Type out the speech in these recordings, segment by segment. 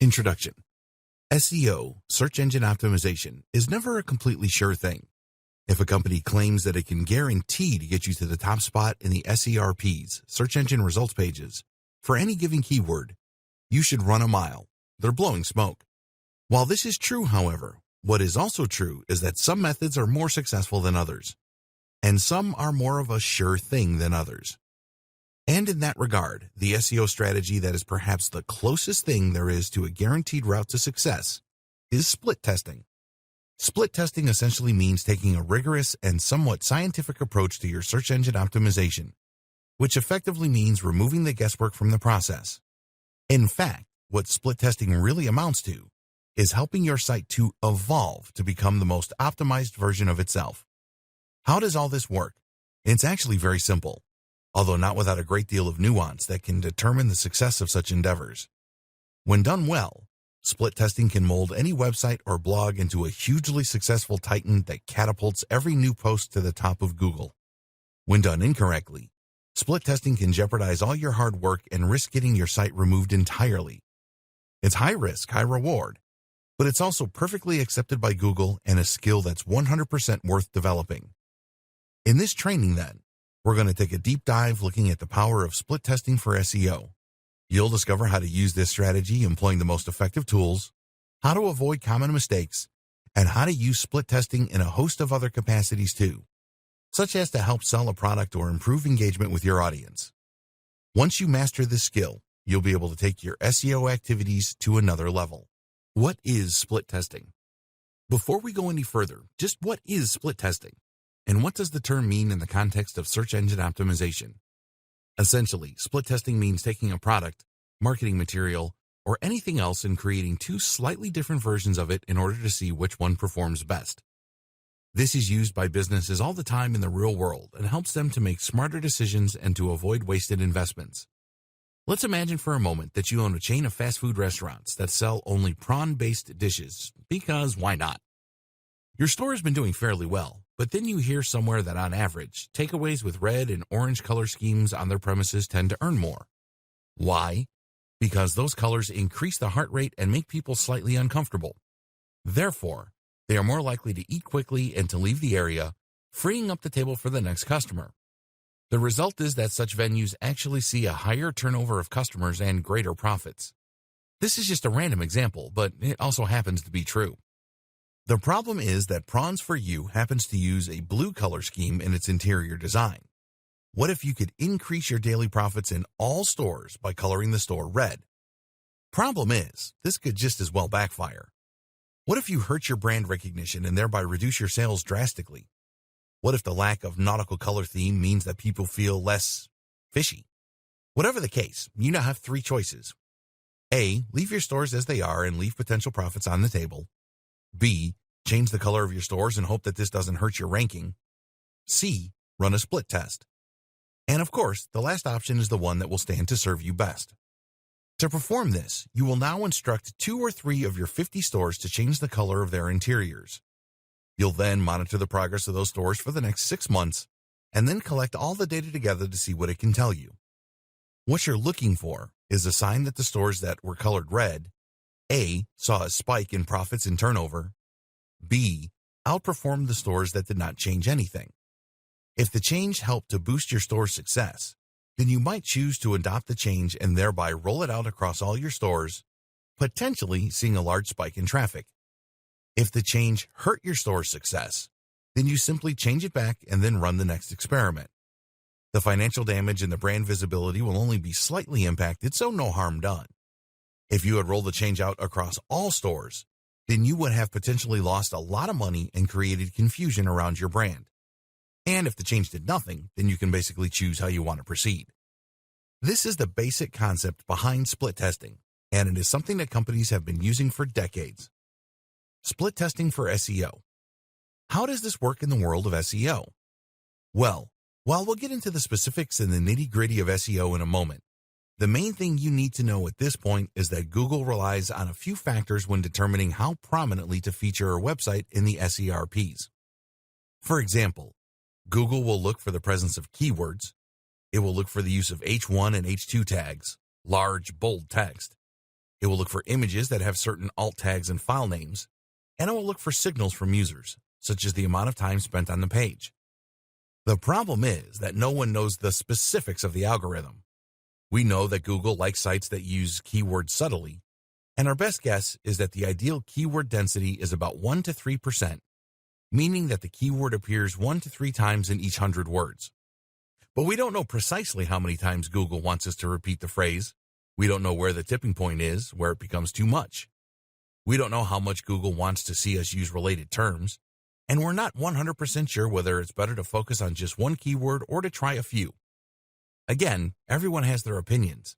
Introduction. SEO, search engine optimization, is never a completely sure thing. If a company claims that it can guarantee to get you to the top spot in the SERPs, search engine results pages, for any given keyword, you should run a mile. They're blowing smoke. While this is true, however, what is also true is that some methods are more successful than others, and some are more of a sure thing than others. And in that regard, the SEO strategy that is perhaps the closest thing there is to a guaranteed route to success is split testing. Split testing essentially means taking a rigorous and somewhat scientific approach to your search engine optimization, which effectively means removing the guesswork from the process. In fact, what split testing really amounts to is helping your site to evolve to become the most optimized version of itself. How does all this work? It's actually very simple, although not without a great deal of nuance that can determine the success of such endeavors. When done well, split testing can mold any website or blog into a hugely successful titan that catapults every new post to the top of Google. When done incorrectly, split testing can jeopardize all your hard work and risk getting your site removed entirely. It's high risk, high reward, but it's also perfectly accepted by Google and a skill that's 100% worth developing. In this training, then, we're going to take a deep dive looking at the power of split testing for SEO. You'll discover how to use this strategy employing the most effective tools, how to avoid common mistakes, and how to use split testing in a host of other capacities too, such as to help sell a product or improve engagement with your audience. Once you master this skill, you'll be able to take your SEO activities to another level. What is split testing? Before we go any further, just what is split testing? And what does the term mean in the context of search engine optimization? Essentially, split testing means taking a product, marketing material, or anything else and creating two slightly different versions of it in order to see which one performs best. This is used by businesses all the time in the real world and helps them to make smarter decisions and to avoid wasted investments. Let's imagine for a moment that you own a chain of fast food restaurants that sell only prawn-based dishes, because why not? Your store has been doing fairly well, but then you hear somewhere that on average, takeaways with red and orange color schemes on their premises tend to earn more. Why? Because those colors increase the heart rate and make people slightly uncomfortable. Therefore, they are more likely to eat quickly and to leave the area, freeing up the table for the next customer. The result is that such venues actually see a higher turnover of customers and greater profits. This is just a random example, but it also happens to be true. The problem is that Prawns For You happens to use a blue color scheme in its interior design. What if you could increase your daily profits in all stores by coloring the store red? Problem is, this could just as well backfire. What if you hurt your brand recognition and thereby reduce your sales drastically? What if the lack of nautical color theme means that people feel less fishy? Whatever the case, you now have three choices. A, leave your stores as they are and leave potential profits on the table. B, change the color of your stores and hope that this doesn't hurt your ranking. C, run a split test. And of course, the last option is the one that will stand to serve you best. To perform this, you will now instruct 2 or 3 of your 50 stores to change the color of their interiors. You'll then monitor the progress of those stores for the next 6 months, and then collect all the data together to see what it can tell you. What you're looking for is a sign that the stores that were colored red, A, saw a spike in profits and turnover, B, outperformed the stores that did not change anything. If the change helped to boost your store's success, then you might choose to adopt the change and thereby roll it out across all your stores, potentially seeing a large spike in traffic. If the change hurt your store's success, then you simply change it back and then run the next experiment. The financial damage and the brand visibility will only be slightly impacted, so no harm done. If you had rolled the change out across all stores, then you would have potentially lost a lot of money and created confusion around your brand. And if the change did nothing, then you can basically choose how you want to proceed. This is the basic concept behind split testing, and it is something that companies have been using for decades. Split testing for SEO. How does this work in the world of SEO? Well, while we'll get into the specifics and the nitty-gritty of SEO in a moment, the main thing you need to know at this point is that Google relies on a few factors when determining how prominently to feature a website in the SERPs. For example, Google will look for the presence of keywords. It will look for the use of H1 and H2 tags, large, bold text. It will look for images that have certain alt tags and file names, and it will look for signals from users, such as the amount of time spent on the page. The problem is that no one knows the specifics of the algorithm. We know that Google likes sites that use keywords subtly, and our best guess is that the ideal keyword density is about 1 to 3%, meaning that the keyword appears 1 to 3 times in each 100 words. But we don't know precisely how many times Google wants us to repeat the phrase. We don't know where the tipping point is, where it becomes too much. We don't know how much Google wants to see us use related terms, and we're not 100% sure whether it's better to focus on just one keyword or to try a few. Again, everyone has their opinions.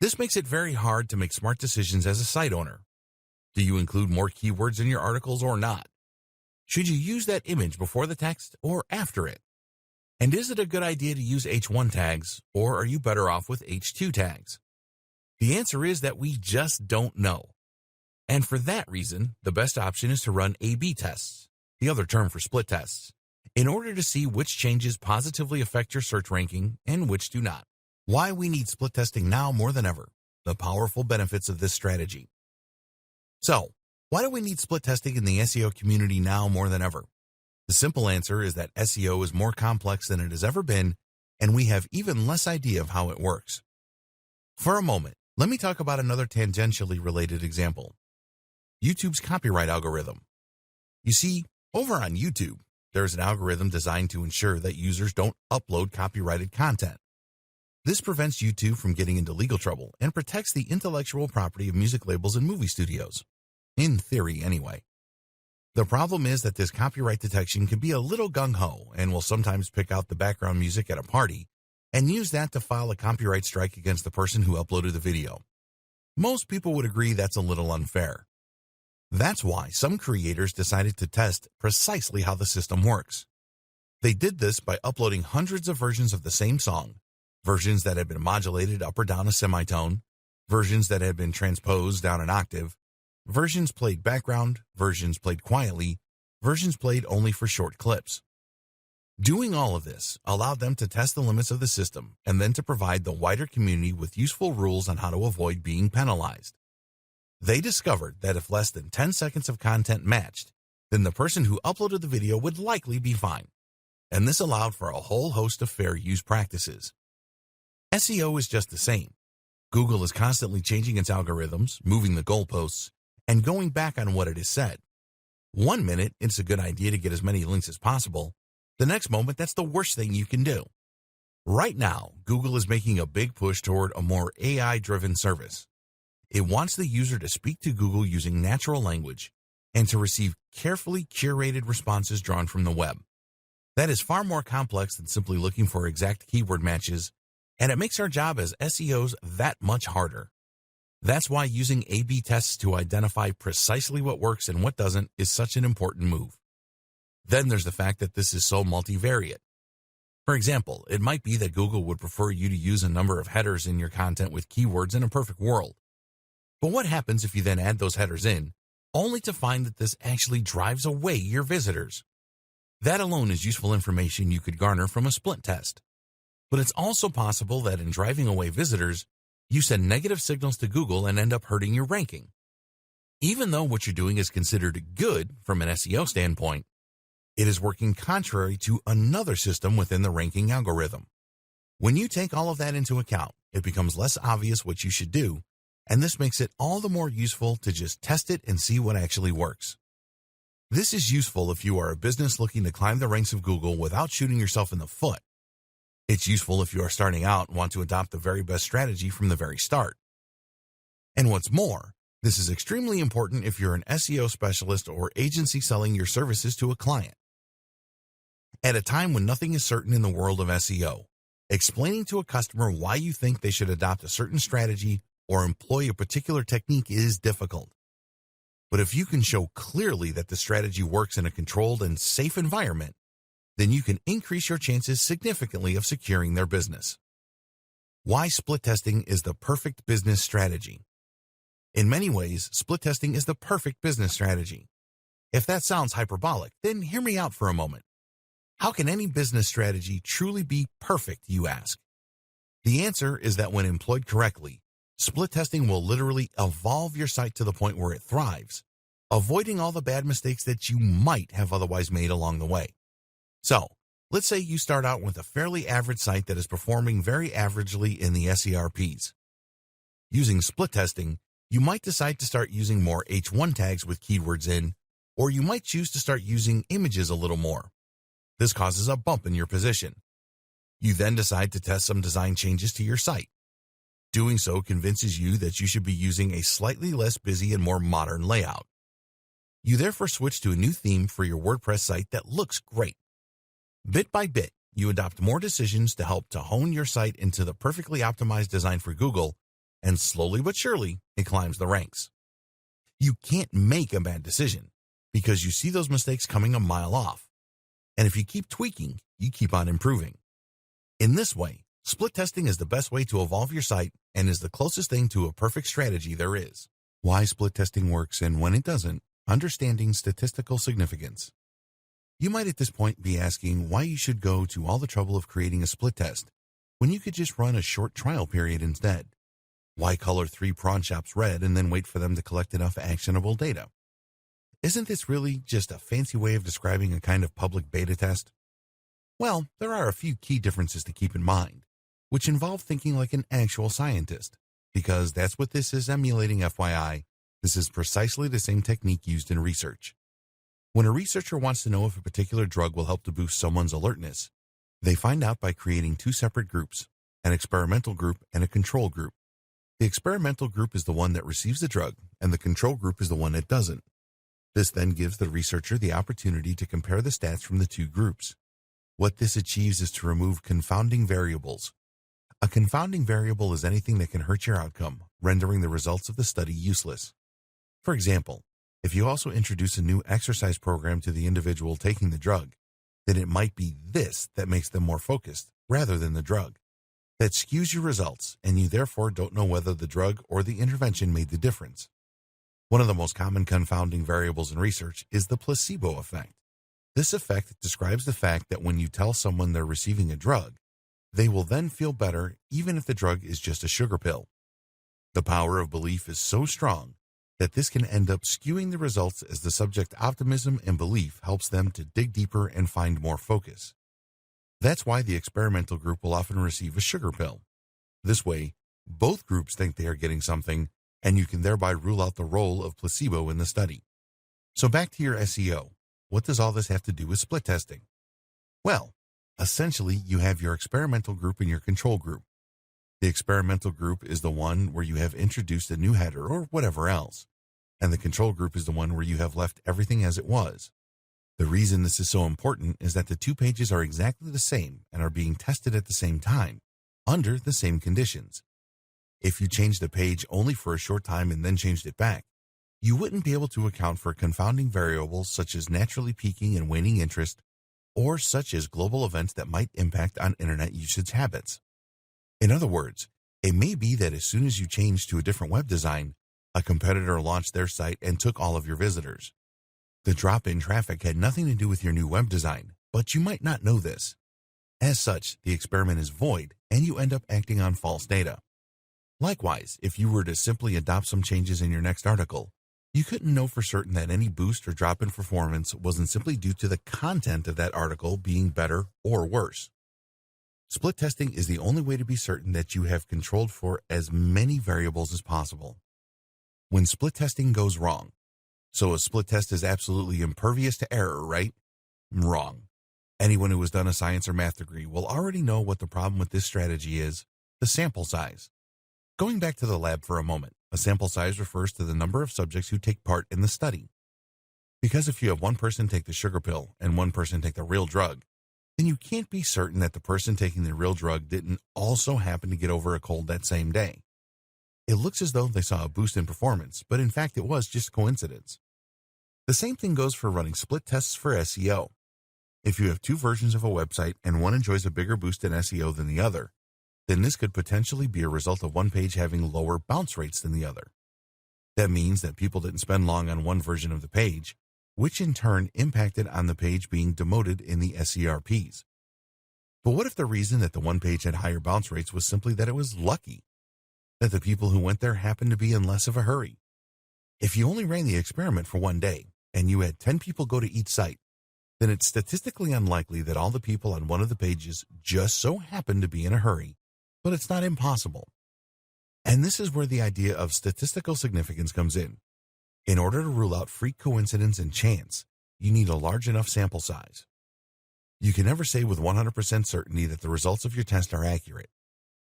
This makes it very hard to make smart decisions as a site owner. Do you include more keywords in your articles or not? Should you use that image before the text or after it? And is it a good idea to use H1 tags, or are you better off with H2 tags? The answer is that we just don't know. And for that reason, the best option is to run A/B tests, the other term for split tests, in order to see which changes positively affect your search ranking and which do not. Why we need split testing now more than ever, the powerful benefits of this strategy. So, why do we need split testing in the SEO community now more than ever? The simple answer is that SEO is more complex than it has ever been, and we have even less idea of how it works. For a moment, let me talk about another tangentially related example. YouTube's copyright algorithm. You see, over on YouTube, there is an algorithm designed to ensure that users don't upload copyrighted content. This prevents YouTube from getting into legal trouble and protects the intellectual property of music labels and movie studios. In theory, anyway. The problem is that this copyright detection can be a little gung-ho and will sometimes pick out the background music at a party and use that to file a copyright strike against the person who uploaded the video. Most people would agree that's a little unfair. That's why some creators decided to test precisely how the system works. They did this by uploading hundreds of versions of the same song, versions that had been modulated up or down a semitone, versions that had been transposed down an octave, versions played background, versions played quietly, versions played only for short clips. Doing all of this allowed them to test the limits of the system and then to provide the wider community with useful rules on how to avoid being penalized. They discovered that if less than 10 seconds of content matched, then the person who uploaded the video would likely be fine. And this allowed for a whole host of fair use practices. SEO is just the same. Google is constantly changing its algorithms, moving the goalposts, and going back on what it has said. One minute, it's a good idea to get as many links as possible. The next moment, that's the worst thing you can do. Right now, Google is making a big push toward a more AI-driven service. It wants the user to speak to Google using natural language and to receive carefully curated responses drawn from the web. That is far more complex than simply looking for exact keyword matches, and it makes our job as SEOs that much harder. That's why using A/B tests to identify precisely what works and what doesn't is such an important move. Then there's the fact that this is so multivariate. For example, it might be that Google would prefer you to use a number of headers in your content with keywords in a perfect world. But what happens if you then add those headers in, only to find that this actually drives away your visitors? That alone is useful information you could garner from a split test. But it's also possible that in driving away visitors, you send negative signals to Google and end up hurting your ranking. Even though what you're doing is considered good from an SEO standpoint, it is working contrary to another system within the ranking algorithm. When you take all of that into account, it becomes less obvious what you should do, and this makes it all the more useful to just test it and see what actually works. This is useful if you are a business looking to climb the ranks of Google without shooting yourself in the foot. It's useful if you are starting out and want to adopt the very best strategy from the very start. And what's more, this is extremely important if you're an SEO specialist or agency selling your services to a client. At a time when nothing is certain in the world of SEO, explaining to a customer why you think they should adopt a certain strategy or employ a particular technique is difficult. But if you can show clearly that the strategy works in a controlled and safe environment, then you can increase your chances significantly of securing their business. Why split testing is the perfect business strategy. In many ways, split testing is the perfect business strategy. If that sounds hyperbolic, then hear me out for a moment. How can any business strategy truly be perfect, you ask? The answer is that when employed correctly, Split testing will literally evolve your site to the point where it thrives, avoiding all the bad mistakes that you might have otherwise made along the way. So, let's say you start out with a fairly average site that is performing very averagely in the SERPs. Using split testing, you might decide to start using more H1 tags with keywords in, or you might choose to start using images a little more. This causes a bump in your position. You then decide to test some design changes to your site. Doing so convinces you that you should be using a slightly less busy and more modern layout. You therefore switch to a new theme for your WordPress site that looks great. Bit by bit, you adopt more decisions to help to hone your site into the perfectly optimized design for Google, and slowly but surely, it climbs the ranks. You can't make a bad decision because you see those mistakes coming a mile off. And if you keep tweaking, you keep on improving. In this way, split testing is the best way to evolve your site and is the closest thing to a perfect strategy there is. Why split testing works and when it doesn't, understanding statistical significance. You might at this point be asking why you should go to all the trouble of creating a split test when you could just run a short trial period instead. Why color 3 prawn shops red and then wait for them to collect enough actionable data? Isn't this really just a fancy way of describing a kind of public beta test? Well, there are a few key differences to keep in mind, which involve thinking like an actual scientist, because that's what this is emulating. FYI, this is precisely the same technique used in research. When a researcher wants to know if a particular drug will help to boost someone's alertness, they find out by creating 2 separate groups, an experimental group and a control group. The experimental group is the one that receives the drug, and the control group is the one that doesn't. This then gives the researcher the opportunity to compare the stats from the 2 groups. What this achieves is to remove confounding variables. A confounding variable is anything that can hurt your outcome, rendering the results of the study useless. For example, if you also introduce a new exercise program to the individual taking the drug, then it might be this that makes them more focused, rather than the drug. That skews your results, and you therefore don't know whether the drug or the intervention made the difference. One of the most common confounding variables in research is the placebo effect. This effect describes the fact that when you tell someone they're receiving a drug, they will then feel better even if the drug is just a sugar pill. The power of belief is so strong that this can end up skewing the results as the subject's optimism and belief helps them to dig deeper and find more focus. That's why the experimental group will often receive a sugar pill. This way, both groups think they are getting something, and you can thereby rule out the role of placebo in the study. So back to your SEO. What does all this have to do with split testing? Well, essentially, you have your experimental group and your control group. The experimental group is the one where you have introduced a new header or whatever else, and the control group is the one where you have left everything as it was. The reason this is so important is that the 2 pages are exactly the same and are being tested at the same time, under the same conditions. If you changed the page only for a short time and then changed it back, you wouldn't be able to account for confounding variables such as naturally peaking and waning interest, or such as global events that might impact on internet usage habits. In other words, it may be that as soon as you change to a different web design, a competitor launched their site and took all of your visitors. The drop in traffic had nothing to do with your new web design, but you might not know this. As such, the experiment is void, and you end up acting on false data. Likewise, if you were to simply adopt some changes in your next article, you couldn't know for certain that any boost or drop in performance wasn't simply due to the content of that article being better or worse. Split testing is the only way to be certain that you have controlled for as many variables as possible. When split testing goes wrong, so a split test is absolutely impervious to error, right? Wrong. Anyone who has done a science or math degree will already know what the problem with this strategy is: the sample size. Going back to the lab for a moment, a sample size refers to the number of subjects who take part in the study. Because if you have one person take the sugar pill and one person take the real drug, then you can't be certain that the person taking the real drug didn't also happen to get over a cold that same day. It looks as though they saw a boost in performance, but in fact it was just coincidence. The same thing goes for running split tests for SEO. If you have 2 versions of a website and one enjoys a bigger boost in SEO than the other, then this could potentially be a result of one page having lower bounce rates than the other. That means that people didn't spend long on one version of the page, which in turn impacted on the page being demoted in the SERPs. But what if the reason that the one page had higher bounce rates was simply that it was lucky? that the people who went there happened to be in less of a hurry. If you only ran the experiment for one day and you had 10 people go to each site, then it's statistically unlikely that all the people on one of the pages just so happened to be in a hurry, but it's not impossible. And this is where the idea of statistical significance comes in. In order to rule out freak coincidence and chance, you need a large enough sample size. You can never say with 100% certainty that the results of your test are accurate,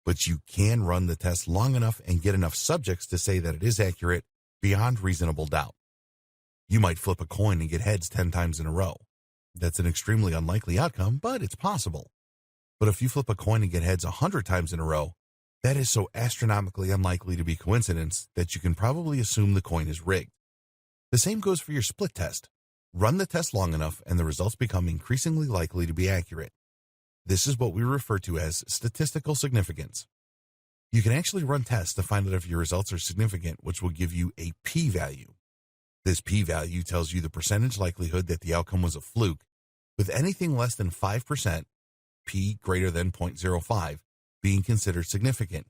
but you can run the test long enough and get enough subjects to say that it is accurate beyond reasonable doubt. You might flip a coin and get heads 10 times in a row. That's an extremely unlikely outcome, but it's possible. But if you flip a coin and get heads 100 times in a row, that is so astronomically unlikely to be coincidence that you can probably assume the coin is rigged. The same goes for your split test. Run the test long enough and the results become increasingly likely to be accurate. This is what we refer to as statistical significance. You can actually run tests to find out if your results are significant, which will give you a p-value. This p-value tells you the percentage likelihood that the outcome was a fluke, with anything less than 5%, p greater than 0.05, being considered significant.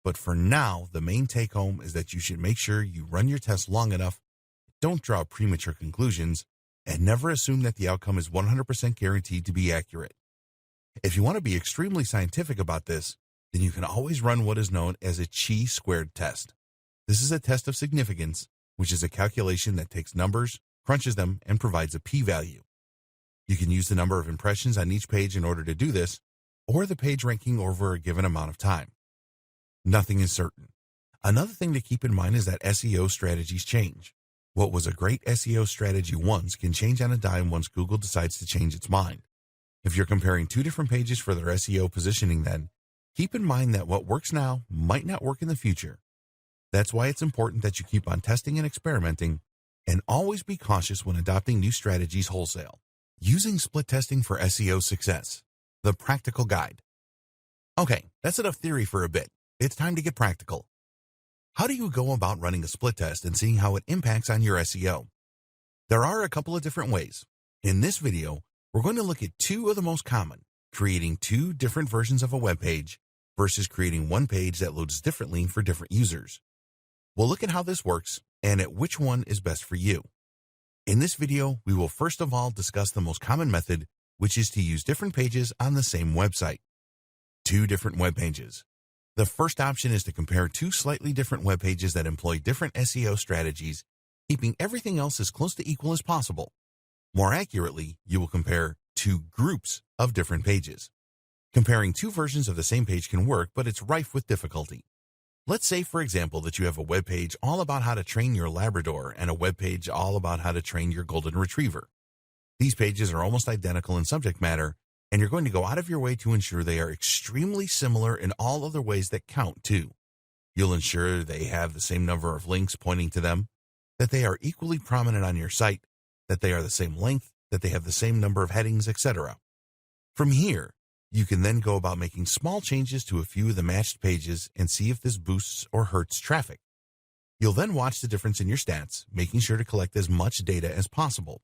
But for now, the main take-home is that you should make sure you run your test long enough, don't draw premature conclusions, and never assume that the outcome is 100% guaranteed to be accurate. If you want to be extremely scientific about this, then you can always run what is known as a chi-squared test. This is a test of significance, which is a calculation that takes numbers, crunches them, and provides a p-value. You can use the number of impressions on each page in order to do this, or the page ranking over a given amount of time. Nothing is certain. Another thing to keep in mind is that SEO strategies change. What was a great SEO strategy once can change on a dime once Google decides to change its mind. If you're comparing two different pages for their SEO positioning then, keep in mind that what works now might not work in the future. That's why it's important that you keep on testing and experimenting, and always be cautious when adopting new strategies wholesale. Using split testing for SEO success. The practical guide. Okay, that's enough theory for a bit. It's time to get practical. How do you go about running a split test and seeing how it impacts on your SEO? There are a couple of different ways. In this video, we're going to look at two of the most common, creating two different versions of a web page versus creating one page that loads differently for different users. We'll look at how this works and at which one is best for you. In this video, we will first of all discuss the most common method, which is to use different pages on the same website. Two different web pages. The first option is to compare two slightly different web pages that employ different SEO strategies, keeping everything else as close to equal as possible. More accurately, you will compare two groups of different pages. Comparing two versions of the same page can work, but it's rife with difficulty. Let's say, for example, that you have a web page all about how to train your Labrador and a web page all about how to train your Golden Retriever. These pages are almost identical in subject matter, and you're going to go out of your way to ensure they are extremely similar in all other ways that count, too. You'll ensure they have the same number of links pointing to them, that they are equally prominent on your site, that they are the same length, that they have the same number of headings, etc. From here, you can then go about making small changes to a few of the matched pages and see if this boosts or hurts traffic. You'll then watch the difference in your stats, making sure to collect as much data as possible.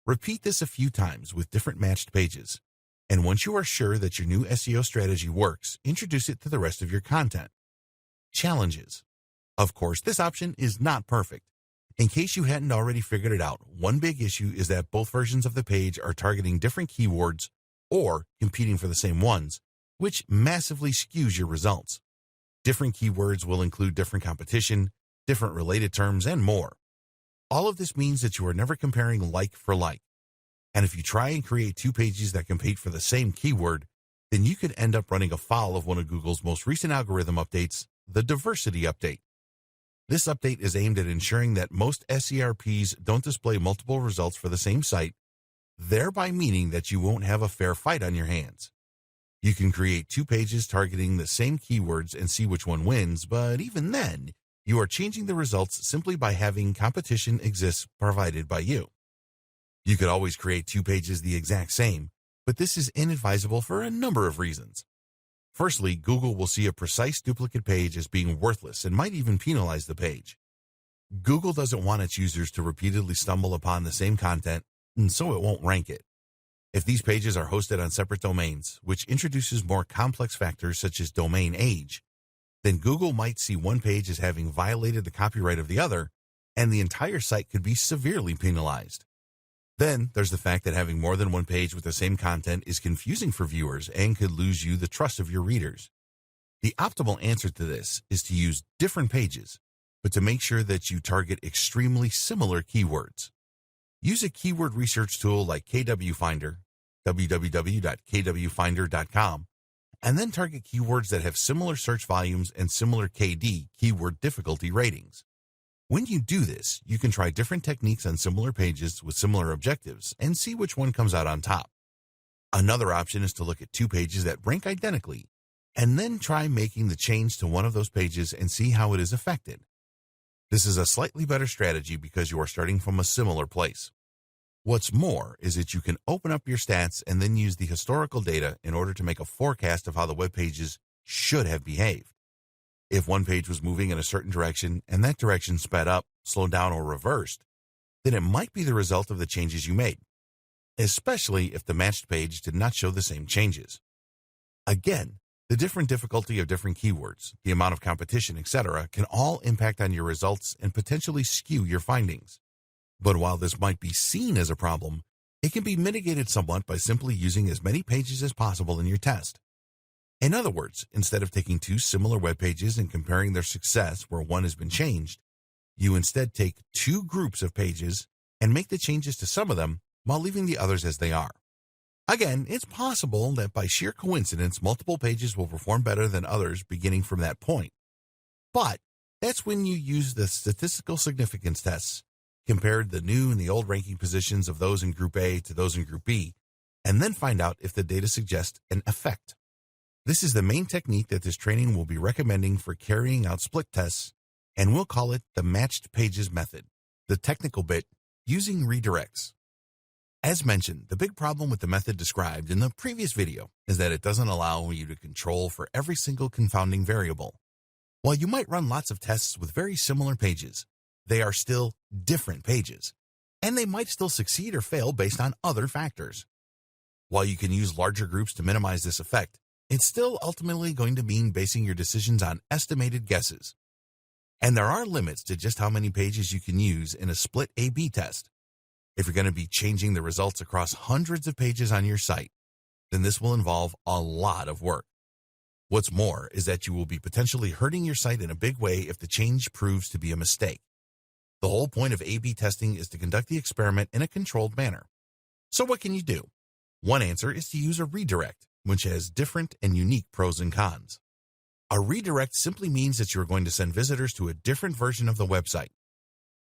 Repeat this a few times with different matched pages, and once you are sure that your new SEO strategy works, introduce it to the rest of your content. Challenges. Of course, this option is not perfect. In case you hadn't already figured it out, one big issue is that both versions of the page are targeting different keywords or competing for the same ones, which massively skews your results. Different keywords will include different competition, different related terms, and more. All of this means that you are never comparing like for like. And if you try and create two pages that compete for the same keyword, then you could end up running afoul of one of Google's most recent algorithm updates, the diversity update. This update is aimed at ensuring that most SERPs don't display multiple results for the same site, thereby meaning that you won't have a fair fight on your hands. You can create two pages targeting the same keywords and see which one wins, but even then, you are changing the results simply by having competition exist provided by you. You could always create two pages the exact same, but this is inadvisable for a number of reasons. Firstly, Google will see a precise duplicate page as being worthless and might even penalize the page. Google doesn't want its users to repeatedly stumble upon the same content, and so it won't rank it. If these pages are hosted on separate domains, which introduces more complex factors such as domain age, then Google might see one page as having violated the copyright of the other, and the entire site could be severely penalized. Then there's the fact that having more than one page with the same content is confusing for viewers and could lose you the trust of your readers. The optimal answer to this is to use different pages, but to make sure that you target extremely similar keywords. Use a keyword research tool like KW Finder, www.kwfinder.com, and then target keywords that have similar search volumes and similar KD, keyword difficulty ratings. When you do this, you can try different techniques on similar pages with similar objectives and see which one comes out on top. Another option is to look at two pages that rank identically, and then try making the change to one of those pages and see how it is affected. This is a slightly better strategy because you are starting from a similar place. What's more is that you can open up your stats and then use the historical data in order to make a forecast of how the web pages should have behaved. If one page was moving in a certain direction and that direction sped up, slowed down, or reversed, then it might be the result of the changes you made, especially if the matched page did not show the same changes. Again, the different difficulty of different keywords, the amount of competition, etc., can all impact on your results and potentially skew your findings. But while this might be seen as a problem, it can be mitigated somewhat by simply using as many pages as possible in your test. In other words, instead of taking two similar web pages and comparing their success where one has been changed, you instead take two groups of pages and make the changes to some of them while leaving the others as they are. Again, it's possible that by sheer coincidence, multiple pages will perform better than others beginning from that point. But that's when you use the statistical significance tests, compare the new and the old ranking positions of those in Group A to those in Group B, and then find out if the data suggests an effect. This is the main technique that this training will be recommending for carrying out split tests, and we'll call it the matched pages method. The technical bit, using redirects. As mentioned, the big problem with the method described in the previous video is that it doesn't allow you to control for every single confounding variable. While you might run lots of tests with very similar pages, they are still different pages, and they might still succeed or fail based on other factors. While you can use larger groups to minimize this effect, it's still ultimately going to mean basing your decisions on estimated guesses. And there are limits to just how many pages you can use in a split A/B test. If you're going to be changing the results across hundreds of pages on your site, then this will involve a lot of work. What's more is that you will be potentially hurting your site in a big way if the change proves to be a mistake. The whole point of A/B testing is to conduct the experiment in a controlled manner. So what can you do? One answer is to use a redirect, which has different and unique pros and cons. A redirect simply means that you're going to send visitors to a different version of the website.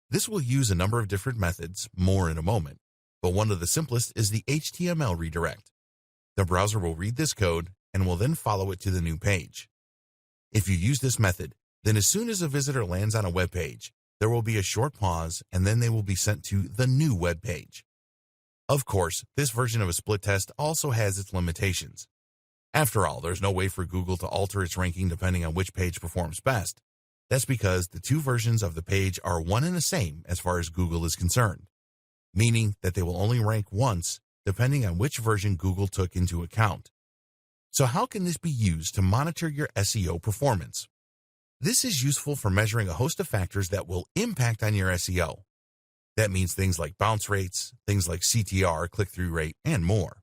This will use a number of different methods, more in a moment, but one of the simplest is the HTML redirect. The browser will read this code and will then follow it to the new page. If you use this method, then as soon as a visitor lands on a web page, there will be a short pause and then they will be sent to the new web page. Of course, this version of a split test also has its limitations. After all, there's no way for Google to alter its ranking depending on which page performs best. That's because the two versions of the page are one and the same as far as Google is concerned, meaning that they will only rank once depending on which version Google took into account. So how can this be used to monitor your SEO performance? This is useful for measuring a host of factors that will impact on your SEO. That means things like bounce rates, things like CTR, click-through rate, and more.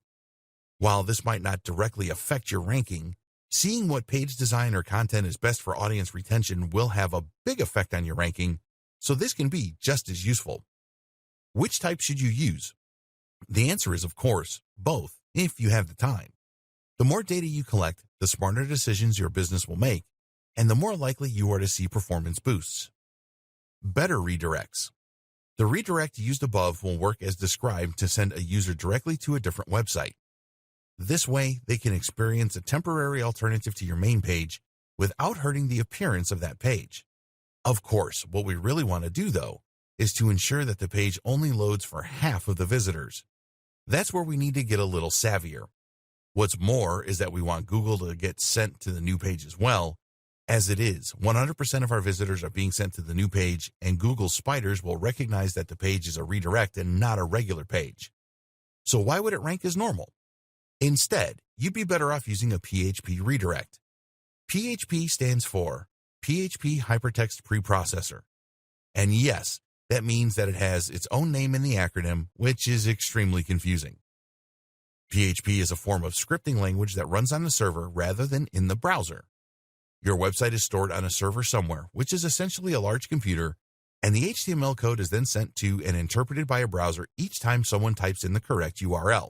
While this might not directly affect your ranking, seeing what page design or content is best for audience retention will have a big effect on your ranking, so this can be just as useful. Which type should you use? The answer is, of course, both, if you have the time. The more data you collect, the smarter decisions your business will make, and the more likely you are to see performance boosts. Better redirects. The redirect used above will work as described to send a user directly to a different website. This way, they can experience a temporary alternative to your main page without hurting the appearance of that page. Of course, what we really want to do, though, is to ensure that the page only loads for half of the visitors. That's where we need to get a little savvier. What's more is that we want Google to get sent to the new page as well. As it is, 100% of our visitors are being sent to the new page, and Google spiders will recognize that the page is a redirect and not a regular page. So why would it rank as normal? Instead, you'd be better off using a PHP redirect. PHP stands for PHP Hypertext Preprocessor. And yes, that means that it has its own name in the acronym, which is extremely confusing. PHP is a form of scripting language that runs on the server rather than in the browser. Your website is stored on a server somewhere, which is essentially a large computer, and the HTML code is then sent to and interpreted by a browser each time someone types in the correct URL.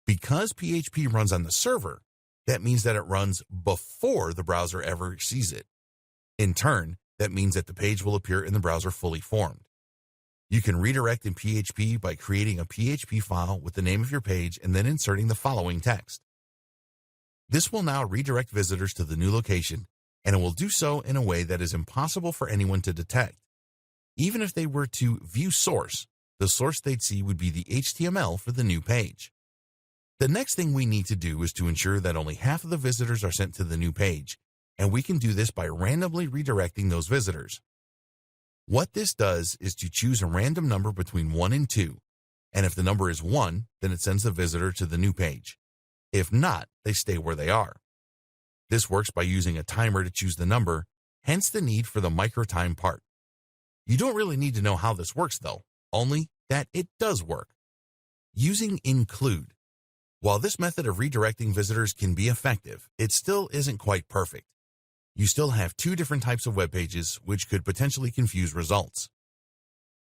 Because PHP runs on the server, that means that it runs before the browser ever sees it. In turn, that means that the page will appear in the browser fully formed. You can redirect in PHP by creating a PHP file with the name of your page and then inserting the following text. This will now redirect visitors to the new location, and it will do so in a way that is impossible for anyone to detect. Even if they were to view source, the source they'd see would be the HTML for the new page. The next thing we need to do is to ensure that only half of the visitors are sent to the new page, and we can do this by randomly redirecting those visitors. What this does is to choose a random number between 1 and 2, and if the number is 1, then it sends the visitor to the new page. If not, they stay where they are. This works by using a timer to choose the number, hence the need for the micro-time part. You don't really need to know how this works though, only that it does work. Using include. While this method of redirecting visitors can be effective, it still isn't quite perfect. You still have two different types of web pages, which could potentially confuse results.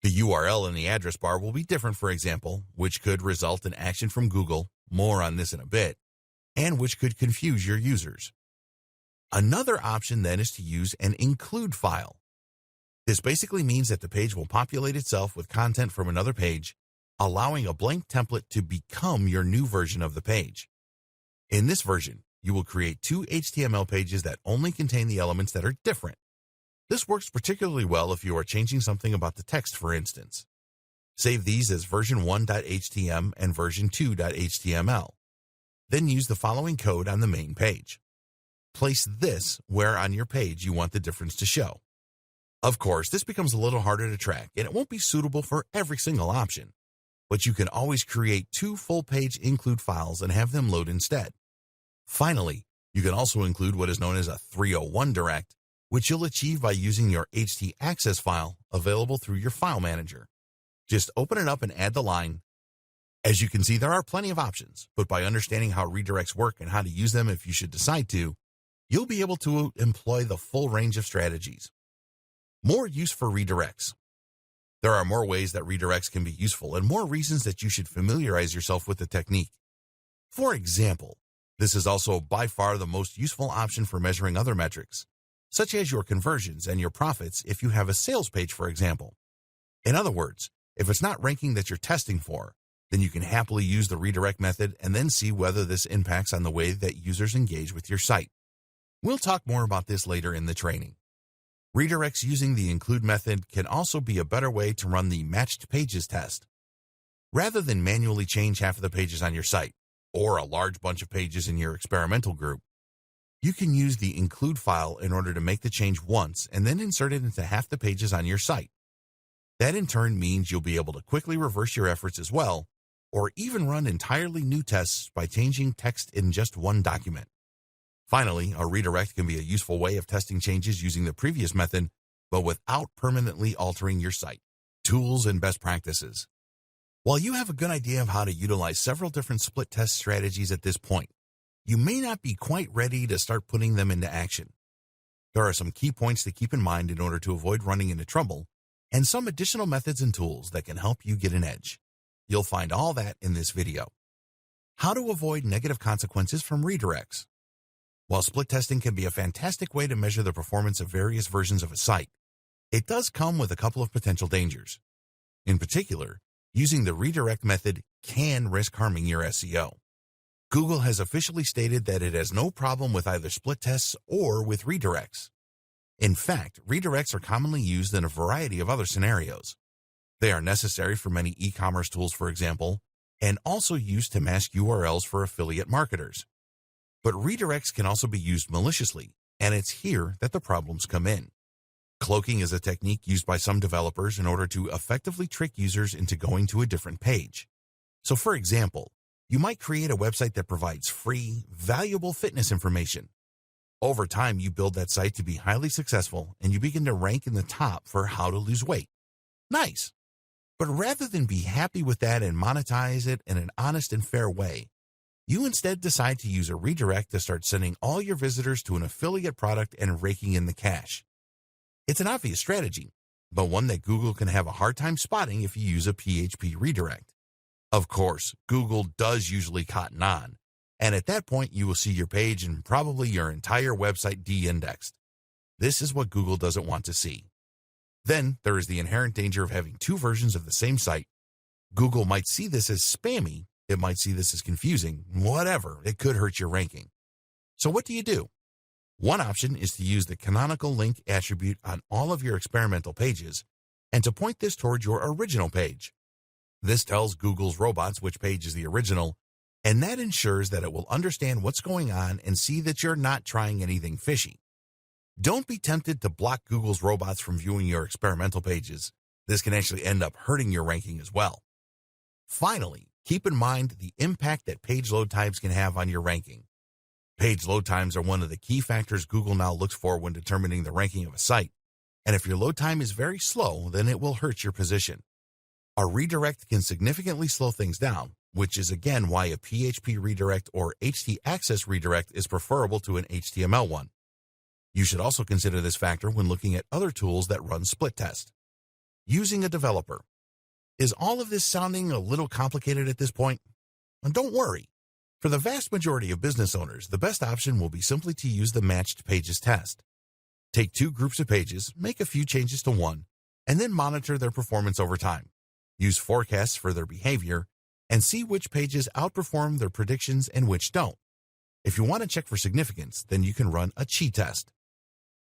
The URL in the address bar will be different, for example, which could result in action from Google, more on this in a bit, and which could confuse your users. Another option then is to use an include file. This basically means that the page will populate itself with content from another page, allowing a blank template to become your new version of the page. In this version, you will create two HTML pages that only contain the elements that are different. This works particularly well if you are changing something about the text, for instance. Save these as version 1.htm and version 2.html. Then use the following code on the main page. Place this where on your page you want the difference to show. Of course, this becomes a little harder to track, and it won't be suitable for every single option. But you can always create two full-page include files and have them load instead. Finally, you can also include what is known as a 301 direct, which you'll achieve by using your htaccess file available through your file manager. Just open it up and add the line. As you can see, there are plenty of options, but by understanding how redirects work and how to use them if you should decide to, you'll be able to employ the full range of strategies. More use for redirects. There are more ways that redirects can be useful and more reasons that you should familiarize yourself with the technique. For example, this is also by far the most useful option for measuring other metrics, such as your conversions and your profits if you have a sales page, for example. In other words, if it's not ranking that you're testing for, then you can happily use the redirect method and then see whether this impacts on the way that users engage with your site. We'll talk more about this later in the training. Redirects using the include method can also be a better way to run the matched pages test. Rather than manually change half of the pages on your site, or a large bunch of pages in your experimental group, you can use the include file in order to make the change once and then insert it into half the pages on your site. That in turn means you'll be able to quickly reverse your efforts as well, or even run entirely new tests by changing text in just one document. Finally, a redirect can be a useful way of testing changes using the previous method, but without permanently altering your site. Tools and best practices. While you have a good idea of how to utilize several different split test strategies at this point, you may not be quite ready to start putting them into action. There are some key points to keep in mind in order to avoid running into trouble, and some additional methods and tools that can help you get an edge. You'll find all that in this video. How to avoid negative consequences from redirects. While split testing can be a fantastic way to measure the performance of various versions of a site, it does come with a couple of potential dangers. In particular, using the redirect method can risk harming your SEO. Google has officially stated that it has no problem with either split tests or with redirects. In fact, redirects are commonly used in a variety of other scenarios. They are necessary for many e-commerce tools, for example, and also used to mask URLs for affiliate marketers. But redirects can also be used maliciously, and it's here that the problems come in. Cloaking is a technique used by some developers in order to effectively trick users into going to a different page. So for example, you might create a website that provides free, valuable fitness information. Over time, you build that site to be highly successful and you begin to rank in the top for how to lose weight. Nice. But rather than be happy with that and monetize it in an honest and fair way, you instead decide to use a redirect to start sending all your visitors to an affiliate product and raking in the cash. It's an obvious strategy, but one that Google can have a hard time spotting if you use a PHP redirect. Of course, Google does usually cotton on, and at that point you will see your page and probably your entire website de-indexed. This is what Google doesn't want to see. Then there is the inherent danger of having two versions of the same site. Google might see this as spammy, it might see this as confusing, whatever, it could hurt your ranking. So what do? One option is to use the canonical link attribute on all of your experimental pages and to point this towards your original page. This tells Google's robots which page is the original, and that ensures that it will understand what's going on and see that you're not trying anything fishy. Don't be tempted to block Google's robots from viewing your experimental pages. This can actually end up hurting your ranking as well. Finally, keep in mind the impact that page load times can have on your ranking. Page load times are one of the key factors Google now looks for when determining the ranking of a site, and if your load time is very slow, then it will hurt your position. A redirect can significantly slow things down, which is again why a PHP redirect or htaccess redirect is preferable to an HTML one. You should also consider this factor when looking at other tools that run split test. Using a developer. Is all of this sounding a little complicated at this point? And don't worry. For the vast majority of business owners, the best option will be simply to use the matched pages test. Take two groups of pages, make a few changes to one, and then monitor their performance over time. Use forecasts for their behavior, and see which pages outperform their predictions and which don't. If you want to check for significance, then you can run a chi test.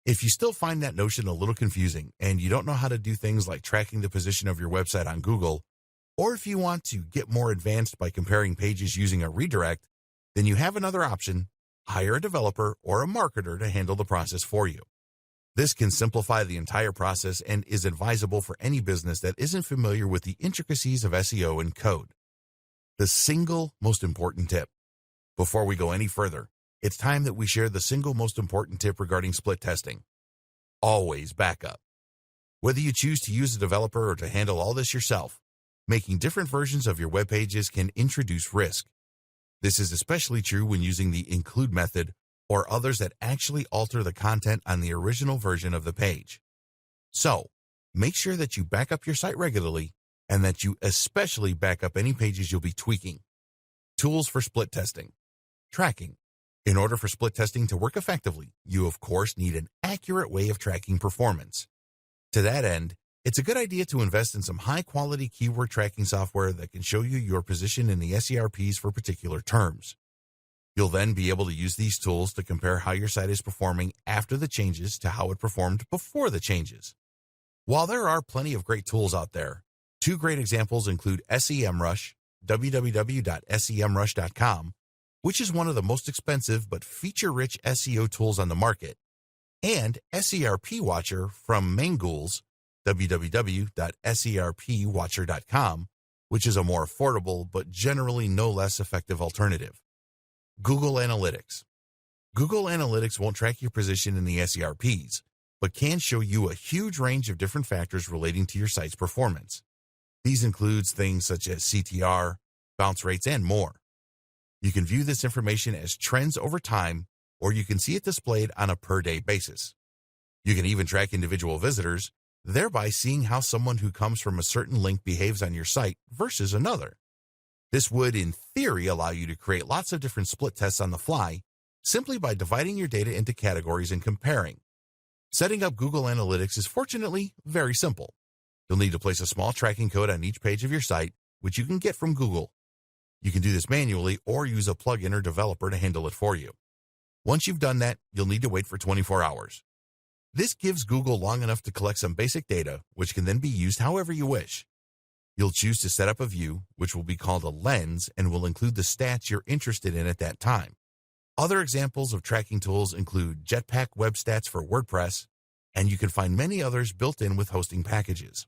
If you still find that notion a little confusing and you don't know how to do things like tracking the position of your website on Google, or if you want to get more advanced by comparing pages using a redirect, then you have another option: hire a developer or a marketer to handle the process for you. This can simplify the entire process and is advisable for any business that isn't familiar with the intricacies of SEO and code. The single most important tip. Before we go any further, it's time that we share the single most important tip regarding split testing. Always back up. Whether you choose to use a developer or to handle all this yourself, making different versions of your web pages can introduce risk. This is especially true when using the include method or others that actually alter the content on the original version of the page. So, make sure that you back up your site regularly and that you especially back up any pages you'll be tweaking. Tools for split testing. Tracking. In order for split testing to work effectively, you of course need an accurate way of tracking performance. To that end, it's a good idea to invest in some high-quality keyword tracking software that can show you your position in the SERPs for particular terms. You'll then be able to use these tools to compare how your site is performing after the changes to how it performed before the changes. While there are plenty of great tools out there, two great examples include SEMrush, www.semrush.com, which is one of the most expensive but feature-rich SEO tools on the market, and SERP Watcher from Mangools, www.serpwatcher.com, which is a more affordable but generally no less effective alternative. Google Analytics. Google Analytics won't track your position in the SERPs, but can show you a huge range of different factors relating to your site's performance. These include things such as CTR, bounce rates, and more. You can view this information as trends over time, or you can see it displayed on a per-day basis. You can even track individual visitors, thereby seeing how someone who comes from a certain link behaves on your site versus another. This would, in theory, allow you to create lots of different split tests on the fly, simply by dividing your data into categories and comparing. Setting up Google Analytics is fortunately very simple. You'll need to place a small tracking code on each page of your site, which you can get from Google. You can do this manually or use a plugin or developer to handle it for you. Once you've done that, you'll need to wait for 24 hours. This gives Google long enough to collect some basic data, which can then be used however you wish. You'll choose to set up a view, which will be called a lens and will include the stats you're interested in at that time. Other examples of tracking tools include Jetpack Web Stats for WordPress, and you can find many others built in with hosting packages.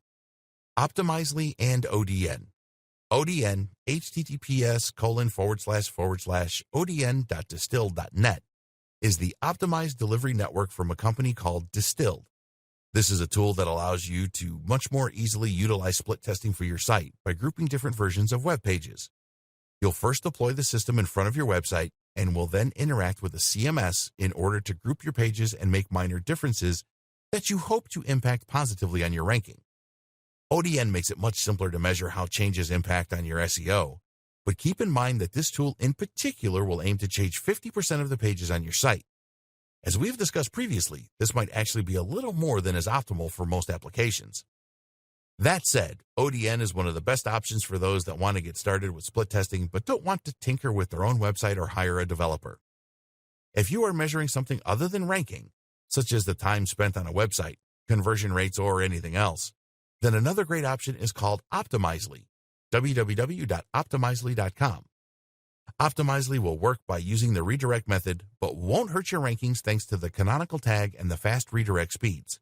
Optimizely and ODN. ODN, https://odn.distill.net, is the Optimized Delivery Network from a company called Distilled. This is a tool that allows you to much more easily utilize split testing for your site by grouping different versions of web pages. You'll first deploy the system in front of your website and will then interact with a CMS in order to group your pages and make minor differences that you hope to impact positively on your ranking. ODN makes it much simpler to measure how changes impact on your SEO, but keep in mind that this tool in particular will aim to change 50% of the pages on your site. As we've discussed previously, this might actually be a little more than is optimal for most applications. That said, ODN is one of the best options for those that want to get started with split testing but don't want to tinker with their own website or hire a developer. If you are measuring something other than ranking, such as the time spent on a website, conversion rates, or anything else, then another great option is called Optimizely, www.optimizely.com. Optimizely will work by using the redirect method, but won't hurt your rankings thanks to the canonical tag and the fast redirect speeds.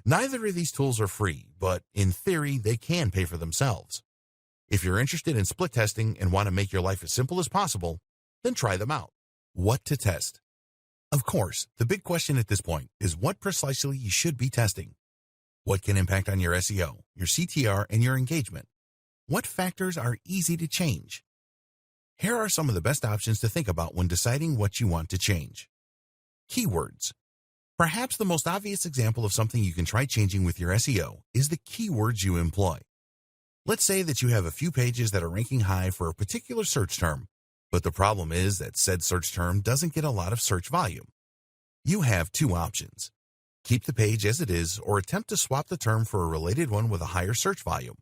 Neither of these tools are free, but in theory, they can pay for themselves. If you're interested in split testing and want to make your life as simple as possible, then try them out. What to test? Of course, the big question at this point is what precisely you should be testing. What can impact on your SEO, your CTR, and your engagement? What factors are easy to change? Here are some of the best options to think about when deciding what you want to change. Keywords. Perhaps the most obvious example of something you can try changing with your SEO is the keywords you employ. Let's say that you have a few pages that are ranking high for a particular search term, but the problem is that said search term doesn't get a lot of search volume. You have two options. Keep the page as it is or attempt to swap the term for a related one with a higher search volume.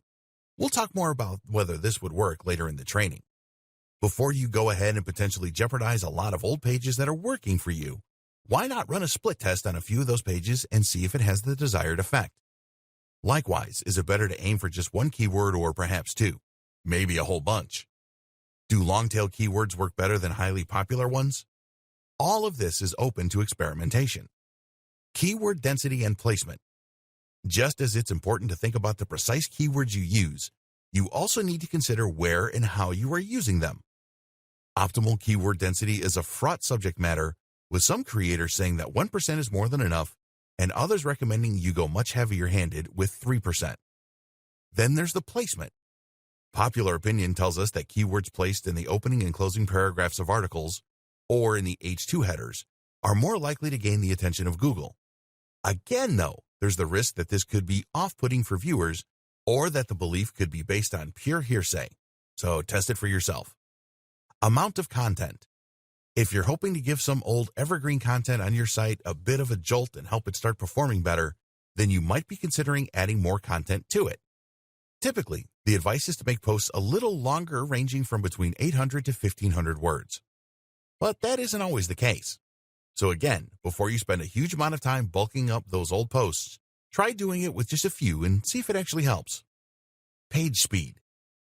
We'll talk more about whether this would work later in the training. Before you go ahead and potentially jeopardize a lot of old pages that are working for you, why not run a split test on a few of those pages and see if it has the desired effect? Likewise, is it better to aim for just one keyword or perhaps two, maybe a whole bunch? Do long-tail keywords work better than highly popular ones? All of this is open to experimentation. Keyword density and placement. Just as it's important to think about the precise keywords you use, you also need to consider where and how you are using them. Optimal keyword density is a fraught subject matter, with some creators saying that 1% is more than enough, and others recommending you go much heavier-handed with 3%. Then there's the placement. Popular opinion tells us that keywords placed in the opening and closing paragraphs of articles, or in the H2 headers, are more likely to gain the attention of Google. Again, though, there's the risk that this could be off-putting for viewers, or that the belief could be based on pure hearsay. So test it for yourself. Amount of content. If you're hoping to give some old evergreen content on your site a bit of a jolt and help it start performing better, then you might be considering adding more content to it. Typically, the advice is to make posts a little longer, ranging from between 800 to 1,500 words. But that isn't always the case. So again, before you spend a huge amount of time bulking up those old posts, try doing it with just a few and see if it actually helps. Page speed.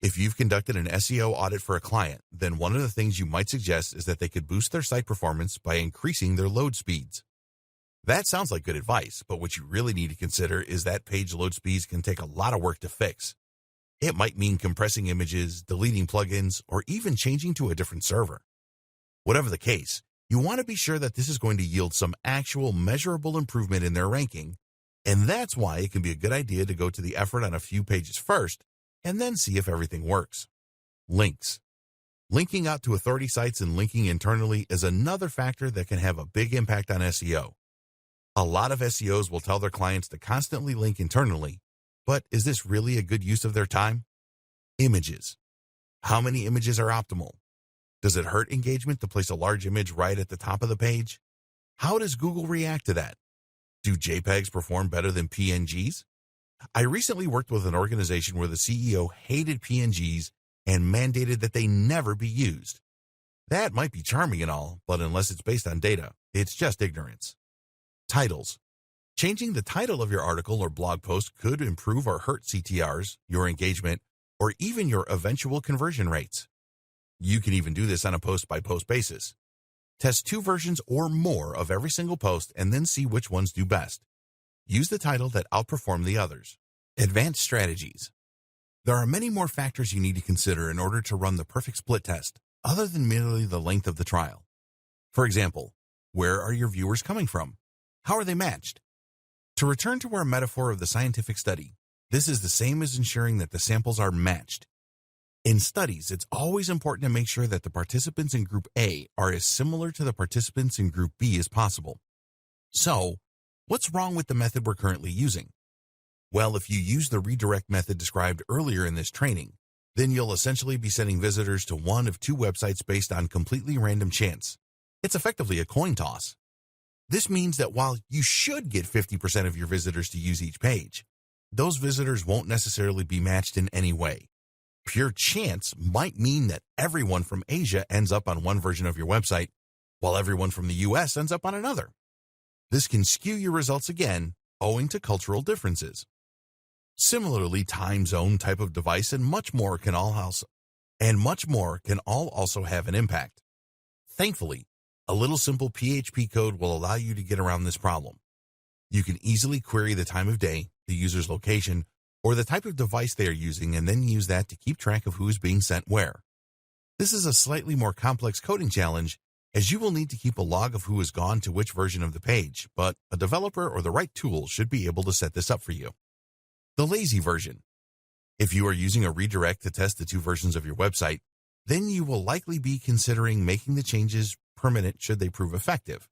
If you've conducted an SEO audit for a client, then one of the things you might suggest is that they could boost their site performance by increasing their load speeds. That sounds like good advice, but what you really need to consider is that page load speeds can take a lot of work to fix. It might mean compressing images, deleting plugins, or even changing to a different server. Whatever the case, you want to be sure that this is going to yield some actual measurable improvement in their ranking, and that's why it can be a good idea to go to the effort on a few pages first, and then see if everything works. Links. Linking out to authority sites and linking internally is another factor that can have a big impact on SEO. A lot of SEOs will tell their clients to constantly link internally, but is this really a good use of their time? Images. How many images are optimal? Does it hurt engagement to place a large image right at the top of the page? How does Google react to that? Do JPEGs perform better than PNGs? I recently worked with an organization where the CEO hated PNGs and mandated that they never be used. That might be charming and all, but unless it's based on data, it's just ignorance. Titles. Changing the title of your article or blog post could improve or hurt CTRs, your engagement, or even your eventual conversion rates. You can even do this on a post-by-post basis. Test 2 versions or more of every single post and then see which ones do best. Use the title that outperformed the others. Advanced strategies. There are many more factors you need to consider in order to run the perfect split test, other than merely the length of the trial. For example, Where are your viewers coming from? How are they matched? To return to our metaphor of the scientific study, this is the same as ensuring that the samples are matched. In studies, it's always important to make sure that the participants in Group A are as similar to the participants in Group B as possible. So, what's wrong with the method we're currently using? Well, if you use the redirect method described earlier in this training, then you'll essentially be sending visitors to one of two websites based on completely random chance. It's effectively a coin toss. This means that while you should get 50% of your visitors to use each page, those visitors won't necessarily be matched in any way. Pure chance might mean that everyone from Asia ends up on one version of your website, while everyone from the US ends up on another. This can skew your results again, owing to cultural differences. Similarly, time zone, type of device, and much more can all also have an impact. Thankfully, a little simple PHP code will allow you to get around this problem. You can easily query the time of day, the user's location, or the type of device they are using, and then use that to keep track of who is being sent where. This is a slightly more complex coding challenge, as you will need to keep a log of who has gone to which version of the page, but a developer or the right tool should be able to set this up for you. The lazy version. If you are using a redirect to test the two versions of your website, then you will likely be considering making the changes permanent should they prove effective.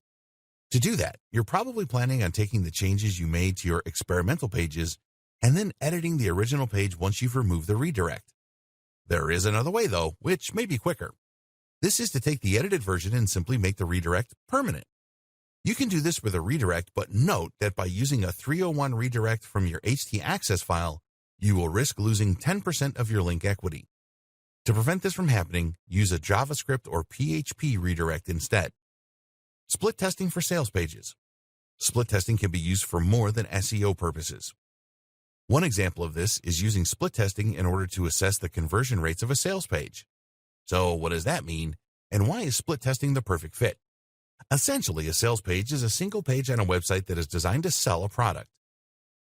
To do that, you're probably planning on taking the changes you made to your experimental pages and then editing the original page once you've removed the redirect. There is another way, though, which may be quicker. This is to take the edited version and simply make the redirect permanent. You can do this with a redirect, but note that by using a 301 redirect from your htaccess file, you will risk losing 10% of your link equity. To prevent this from happening, use a JavaScript or PHP redirect instead. Split testing for sales pages. Split testing can be used for more than SEO purposes. One example of this is using split testing in order to assess the conversion rates of a sales page. So what does that mean, and why is split testing the perfect fit? Essentially, a sales page is a single page on a website that is designed to sell a product.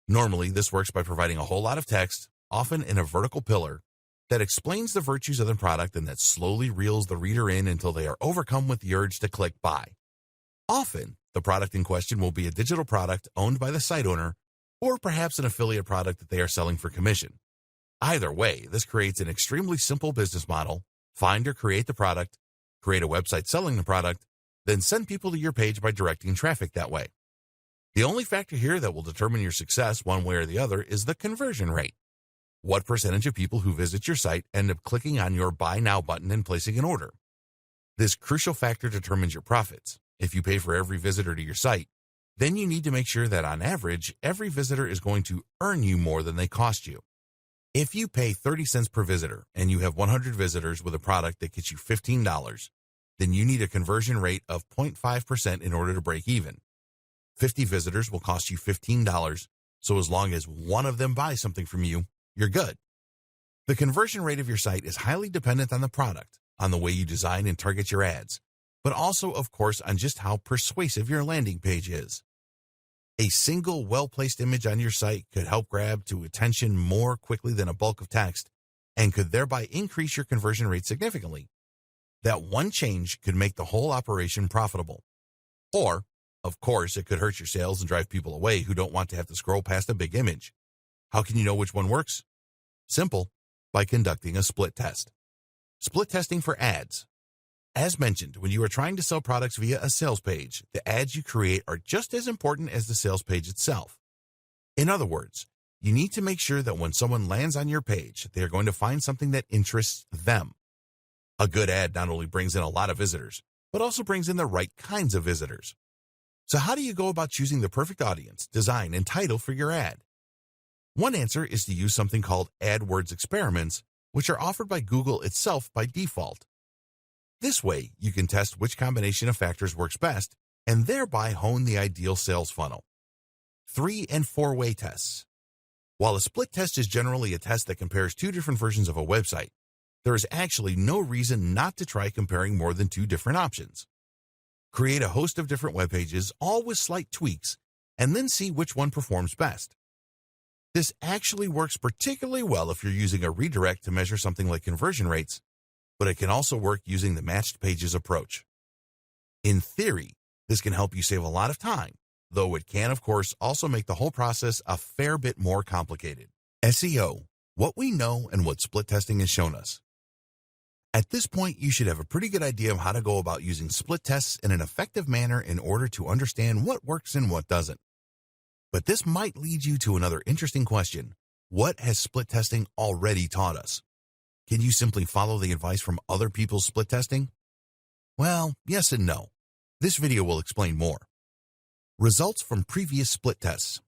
Normally, this works by providing a whole lot of text, often in a vertical pillar, that explains the virtues of the product and that slowly reels the reader in until they are overcome with the urge to click buy. Often, the product in question will be a digital product owned by the site owner, or perhaps an affiliate product that they are selling for commission. Either way, this creates an extremely simple business model: find or create the product, create a website selling the product, then send people to your page by directing traffic that way. The only factor here that will determine your success one way or the other is the conversion rate. What percentage of people who visit your site end up clicking on your Buy Now button and placing an order? This crucial factor determines your profits. If you pay for every visitor to your site, then you need to make sure that on average, every visitor is going to earn you more than they cost you. If you pay 30 cents per visitor and you have 100 visitors with a product that gets you $15, then you need a conversion rate of 0.5% in order to break even. 50 visitors will cost you $15, so as long as one of them buys something from you, you're good. The conversion rate of your site is highly dependent on the product, on the way you design and target your ads, but also, of course, on just how persuasive your landing page is. A single well-placed image on your site could help grab to attention more quickly than a bulk of text and could thereby increase your conversion rate significantly. That one change could make the whole operation profitable. Or, of course, it could hurt your sales and drive people away who don't want to have to scroll past a big image. How can you know which one works? Simple, by conducting a split test. Split testing for ads. As mentioned, when you are trying to sell products via a sales page, the ads you create are just as important as the sales page itself. In other words, you need to make sure that when someone lands on your page, they are going to find something that interests them. A good ad not only brings in a lot of visitors, but also brings in the right kinds of visitors. So how do you go about choosing the perfect audience, design, and title for your ad? One answer is to use something called AdWords experiments, which are offered by Google itself by default. This way, you can test which combination of factors works best and thereby hone the ideal sales funnel. 3- and 4-way tests. While a split test is generally a test that compares two different versions of a website, there is actually no reason not to try comparing more than two different options. Create a host of different web pages, all with slight tweaks, and then see which one performs best. This actually works particularly well if you're using a redirect to measure something like conversion rates, but it can also work using the matched pages approach. In theory, This can help you save a lot of time, though it can, of course, also make the whole process a fair bit more complicated. SEO, what we know and what split testing has shown us. At this point, you should have a pretty good idea of how to go about using split tests in an effective manner in order to understand what works and what doesn't. But this might lead you to another interesting question. What has split testing already taught us? Can you simply follow the advice from other people's split testing? Well, yes and no. This video will explain more. Results from previous split tests.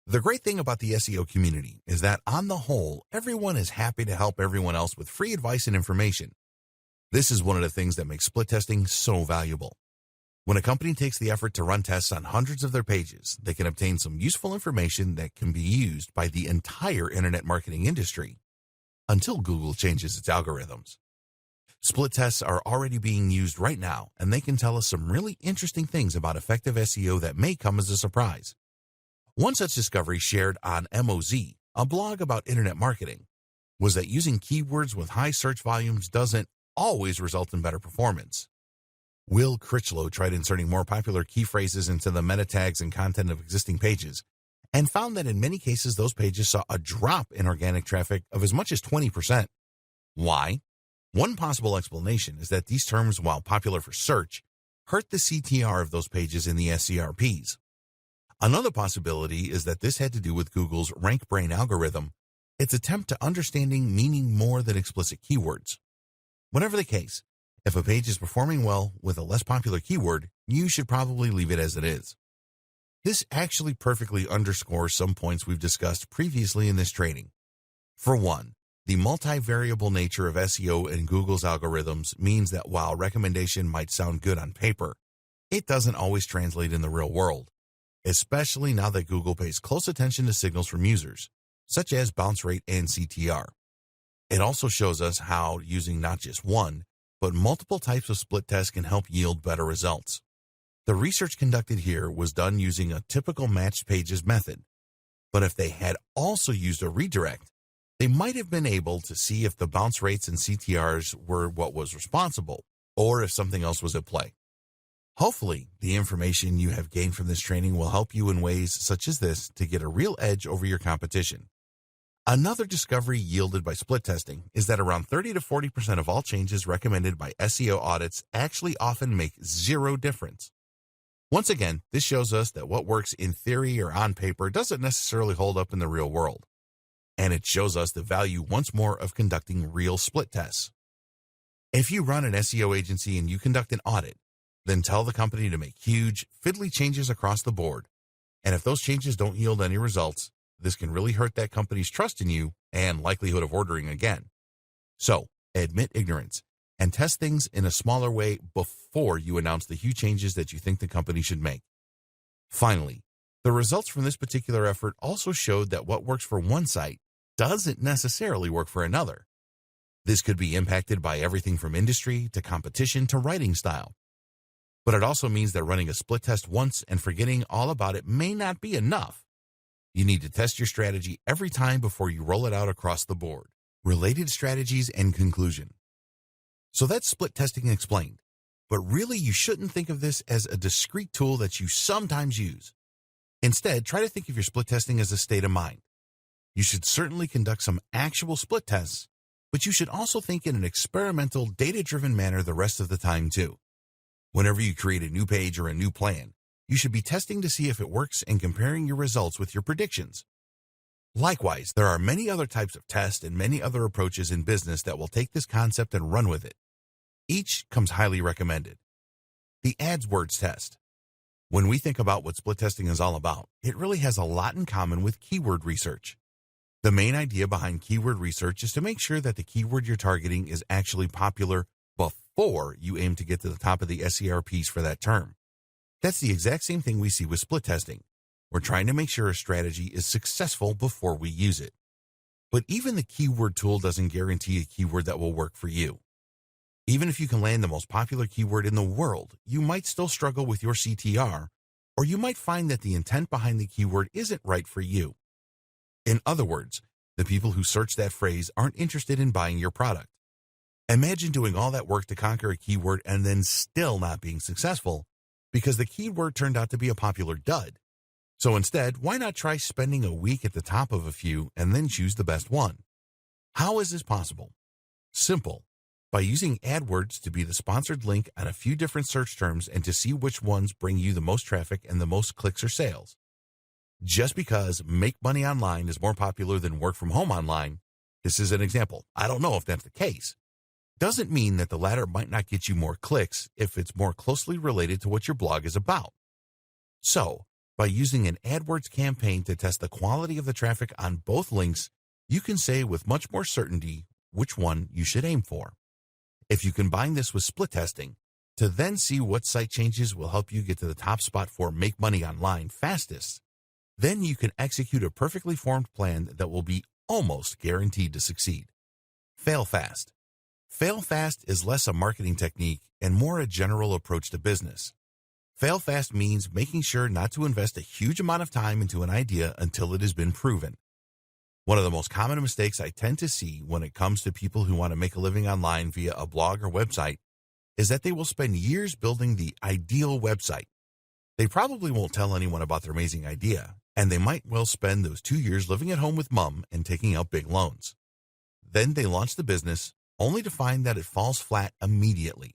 The great thing about the SEO community is that, on the whole, everyone is happy to help everyone else with free advice and information. This is one of the things that makes split testing so valuable. When a company takes the effort to run tests on hundreds of their pages, they can obtain some useful information that can be used by the entire internet marketing industry, until Google changes its algorithms. Split tests are already being used right now, and they can tell us some really interesting things about effective SEO that may come as a surprise. One such discovery shared on MOZ, a blog about internet marketing, was that using keywords with high search volumes doesn't always result in better performance. Will Critchlow tried inserting more popular key phrases into the meta tags and content of existing pages, and found that in many cases those pages saw a drop in organic traffic of as much as 20%. Why? One possible explanation is that these terms, while popular for search, hurt the CTR of those pages in the SERPs. Another possibility is that this had to do with Google's rank brain algorithm, its attempt to understanding meaning more than explicit keywords. Whatever the case, if a page is performing well with a less popular keyword, you should probably leave it as it is. This actually perfectly underscores some points we've discussed previously in this training. For one, the multivariable nature of SEO and Google's algorithms means that while recommendation might sound good on paper, it doesn't always translate in the real world, especially now that Google pays close attention to signals from users, such as bounce rate and CTR. It also shows us how using not just one, but multiple types of split tests can help yield better results. The research conducted here was done using a typical matched pages method, but if they had also used a redirect, they might have been able to see if the bounce rates and CTRs were what was responsible, or if something else was at play. Hopefully, the information you have gained from this training will help you in ways such as this to get a real edge over your competition. Another discovery yielded by split testing is that around 30 to 40% of all changes recommended by SEO audits actually often make zero difference. Once again, this shows us that what works in theory or on paper doesn't necessarily hold up in the real world. And it shows us the value once more of conducting real split tests. If you run an SEO agency and you conduct an audit, then tell the company to make huge, fiddly changes across the board. And if those changes don't yield any results, this can really hurt that company's trust in you and likelihood of ordering again. So, admit ignorance and test things in a smaller way before you announce the huge changes that you think the company should make. Finally, the results from this particular effort also showed that what works for one site doesn't necessarily work for another. This could be impacted by everything from industry to competition to writing style. But it also means that running a split test once and forgetting all about it may not be enough. You need to test your strategy every time before you roll it out across the board. Related strategies and conclusion. So that's split testing explained. But really, you shouldn't think of this as a discrete tool that you sometimes use. Instead, try to think of your split testing as a state of mind. You should certainly conduct some actual split tests, but you should also think in an experimental, data-driven manner the rest of the time too. Whenever you create a new page or a new plan, you should be testing to see if it works and comparing your results with your predictions. Likewise, there are many other types of tests and many other approaches in business that will take this concept and run with it. Each comes highly recommended. The AdWords test. When we think about what split testing is all about, it really has a lot in common with keyword research. The main idea behind keyword research is to make sure that the keyword you're targeting is actually popular before you aim to get to the top of the SERPs for that term. That's the exact same thing we see with split testing. We're trying to make sure a strategy is successful before we use it. But even the keyword tool doesn't guarantee a keyword that will work for you. Even if you can land the most popular keyword in the world, you might still struggle with your CTR, or you might find that the intent behind the keyword isn't right for you. In other words, the people who search that phrase aren't interested in buying your product. Imagine doing all that work to conquer a keyword and then still not being successful because the keyword turned out to be a popular dud. So instead, why not try spending a week at the top of a few and then choose the best one? How is this possible? Simple. By using AdWords to be the sponsored link on a few different search terms and to see which ones bring you the most traffic and the most clicks or sales. Just because make money online is more popular than work from home online, this is an example. I don't know if that's the case. Doesn't mean that the latter might not get you more clicks if it's more closely related to what your blog is about. So, by using an AdWords campaign to test the quality of the traffic on both links, you can say with much more certainty which one you should aim for. If you combine this with split testing, to then see what site changes will help you get to the top spot for make money online fastest, then you can execute a perfectly formed plan that will be almost guaranteed to succeed. Fail fast. Fail fast is less a marketing technique and more a general approach to business. Fail fast means making sure not to invest a huge amount of time into an idea until it has been proven. One of the most common mistakes I tend to see when it comes to people who want to make a living online via a blog or website is that they will spend years building the ideal website. They probably won't tell anyone about their amazing idea, and they might well spend those 2 years living at home with mom and taking out big loans. Then they launch the business, only to find that it falls flat immediately.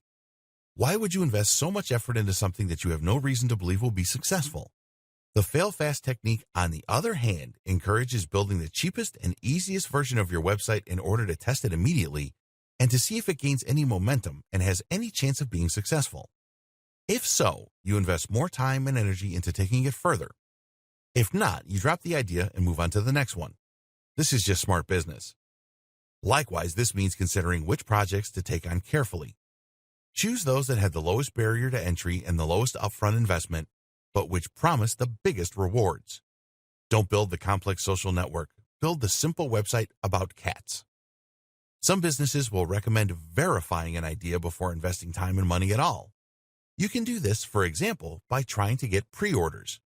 Why would you invest so much effort into something that you have no reason to believe will be successful? The fail-fast technique, on the other hand, encourages building the cheapest and easiest version of your website in order to test it immediately and to see if it gains any momentum and has any chance of being successful. If so, you invest more time and energy into taking it further. If not, you drop the idea and move on to the next one. This is just smart business. Likewise, this means considering which projects to take on carefully. Choose those that have the lowest barrier to entry and the lowest upfront investment, but which promise the biggest rewards. Don't build the complex social network. Build the simple website about cats. Some businesses will recommend verifying an idea before investing time and money at all. You can do this, for example, by trying to get pre-orders.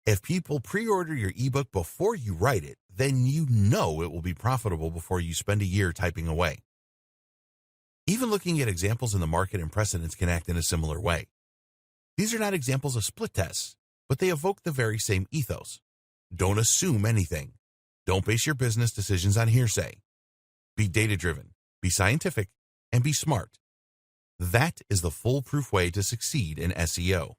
If people pre-order your ebook before you write it, then you know it will be profitable before you spend a year typing away. Even looking at examples in the market and precedents can act in a similar way. These are not examples of split tests, but they evoke the very same ethos. Don't assume anything. Don't base your business decisions on hearsay. Be data-driven, be scientific, and be smart. That is the foolproof way to succeed in SEO.